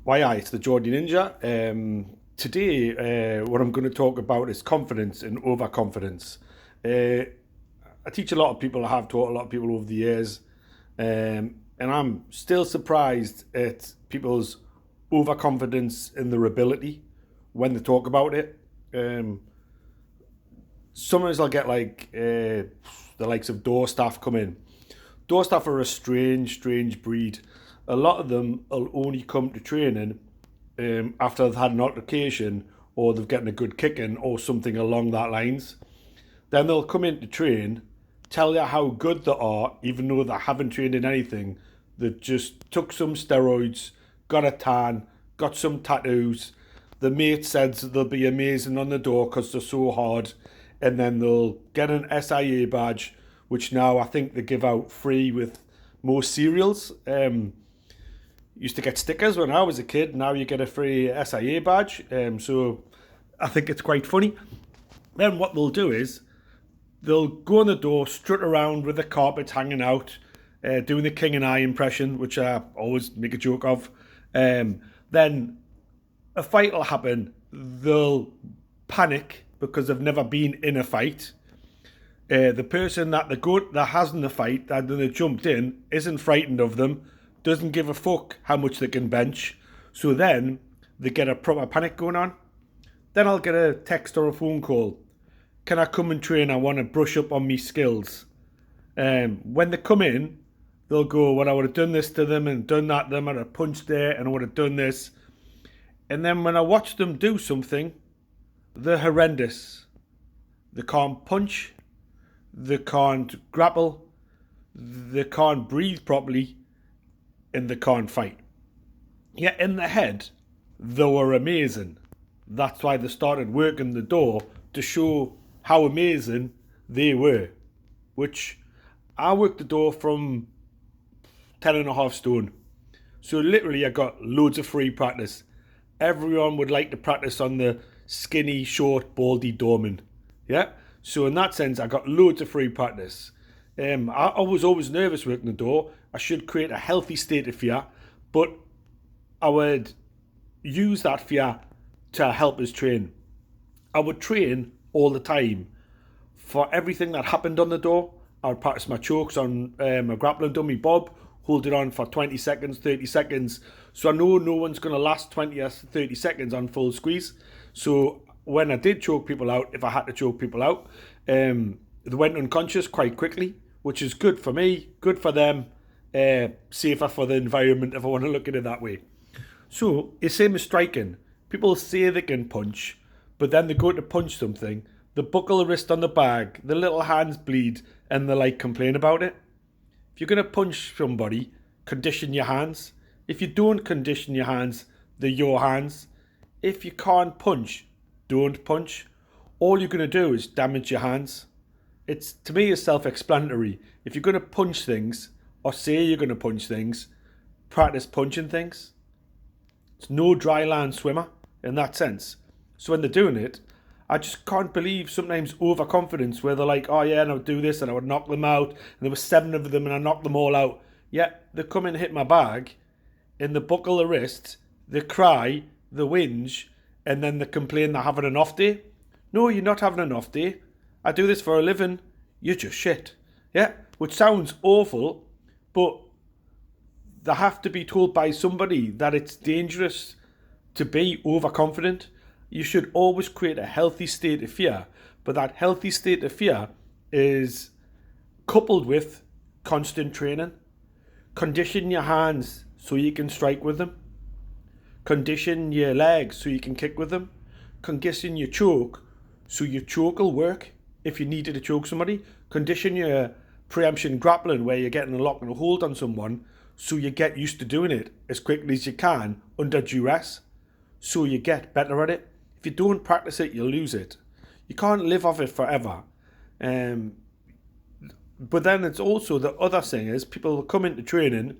Why, hi, it's the Geordie Ninja. Today, what I'm going to talk about is confidence and overconfidence. Uh, I teach a lot of people, I have taught a lot of people over the years, and I'm still surprised at people's overconfidence in their ability when they talk about it. Um, Sometimes I'll get the likes of door staff come in. Door staff are a strange breed. A lot of them will only come to training after they've had an altercation or they've gotten a good kicking or something along that lines. Then they'll come in to train, tell you how good they are, even though they haven't trained in anything. They just took some steroids, got a tan, got some tattoos. The mate says they'll be amazing on the door because they're so hard, and then they'll get an SIA badge, which now I think they give out free with most cereals. Used to get stickers when I was a kid. Now you get a free SIA badge. So I think it's quite funny. Then what they'll do is they'll go on the door, strut around with the carpets hanging out, doing the King and I impression, which I always make a joke of. Then a fight will happen. They'll panic because they've never been in a fight. The person that has in the fight that they jumped in isn't frightened of them, doesn't give a fuck how much they can bench. So then they get a proper panic going on. Then I'll get a text or a phone call. Can I come and train? I want to brush up on me skills. When they come in, they'll go, well, I would have done this to them and done that to them. I would have punched there and I would have done this. And then when I watch them do something, they're horrendous. They can't punch. They can't grapple. They can't breathe properly. And they can't fight. Yet in the head, they were amazing. That's why they started working the door to show how amazing they were. Which I worked the door from 10.5 stone. So literally I got loads of free practice. Everyone would like to practice on the skinny, short, baldy doorman. Yeah? So in that sense, I got loads of free practice. I was always nervous working the door. I should create a healthy state of fear, but I would use that fear to help us train. I would train all the time. For everything that happened on the door, I would practice my chokes on a grappling dummy bob, hold it on for 20 seconds, 30 seconds. So I know no one's going to last 20 or 30 seconds on full squeeze. So when I did choke people out, if I had to choke people out, they went unconscious quite quickly, which is good for me, good for them, safer for the environment if I want to look at it that way. So it's same as striking. People say they can punch, but then they go to punch something, they buckle the wrist on the bag, the little hands bleed, and they complain about it. If you're going to punch somebody, condition your hands. If you don't condition your hands, they're your hands. If you can't punch, don't punch. All you're going to do is damage your hands. It's, to me, is self-explanatory. If you're going to punch things, or say you're going to punch things, practice punching things. It's no dry land swimmer in that sense. So when they're doing it, I just can't believe sometimes overconfidence where they're like, oh yeah, and I would do this and I would knock them out. And there were 7 of them and I knocked them all out. Yeah, they come and hit my bag and they buckle the wrist, they cry, they whinge, and then they complain they're having an off day. No, you're not having an off day. I do this for a living. You're just shit. Yeah, which sounds awful, but they have to be told by somebody that it's dangerous to be overconfident. You should always create a healthy state of fear, but that healthy state of fear is coupled with constant training. Condition your hands so you can strike with them. Condition your legs so you can kick with them. Condition your choke so your choke will work if you needed to choke somebody. Condition your preemption grappling where you're getting a lock and a hold on someone so you get used to doing it as quickly as you can under duress so you get better at it. If you don't practice it, you'll lose it. You can't live off it forever. But then it's also the other thing is people will come into training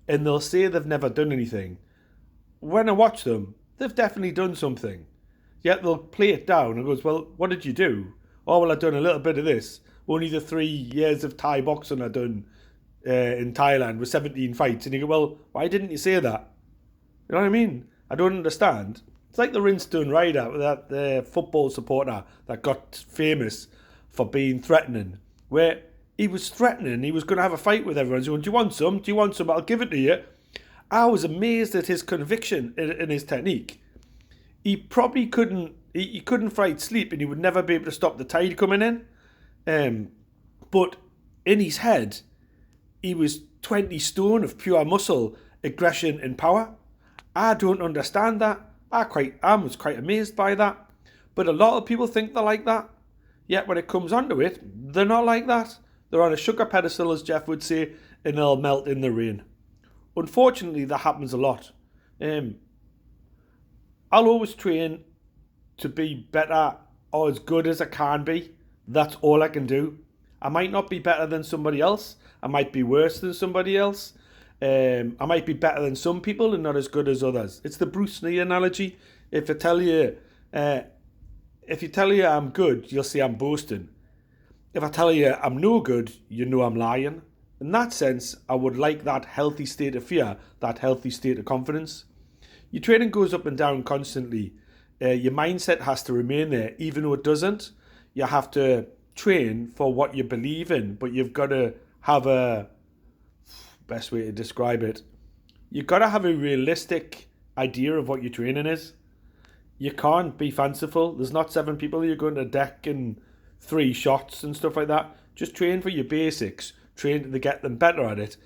and they'll say they've never done anything. When I watch them, they've definitely done something. Yet they'll play it down and goes, well, what did you do? Oh, well, I've done a little bit of this. Only the 3 years of Thai boxing I've done in Thailand with 17 fights. And you go, well, why didn't you say that? You know what I mean? I don't understand. It's like the Rinstone Rider, that football supporter that got famous for being threatening, where he was threatening, he was going to have a fight with everyone. He's going, do you want some? Do you want some? I'll give it to you. I was amazed at his conviction in his technique. He probably he couldn't fight sleep, and he would never be able to stop the tide coming in. But in his head, he was 20 stone of pure muscle, aggression and power. I don't understand that. I was quite amazed by that. But a lot of people think they're like that. Yet when it comes onto it, they're not like that. They're on a sugar pedestal, as Jeff would say, and they'll melt in the rain. Unfortunately, that happens a lot. I'll always train to be better or as good as I can be. That's all I can do. I might not be better than somebody else. I might be worse than somebody else. I might be better than some people and not as good as others. It's the Bruce Lee analogy. If you tell you I'm good, you'll see I'm boasting. If I tell you I'm no good, you know I'm lying. In that sense, I would like that healthy state of fear, that healthy state of confidence. Your training goes up and down constantly. Your mindset has to remain there, even though it doesn't. You have to train for what you believe in, but you've got to have best way to describe it, you've got to have a realistic idea of what your training is. You can't be fanciful. There's not 7 people you're going to deck and 3 shots and stuff like that. Just train for your basics. Train to get them better at it.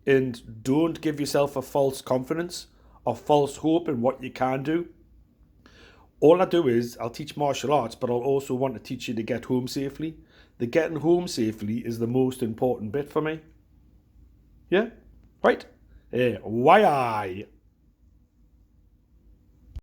And don't give yourself a false confidence or false hope in what you can do. All I do is I'll teach martial arts, but I'll also want to teach you to get home safely. The getting home safely is the most important bit for me. Yeah? Right? Why I?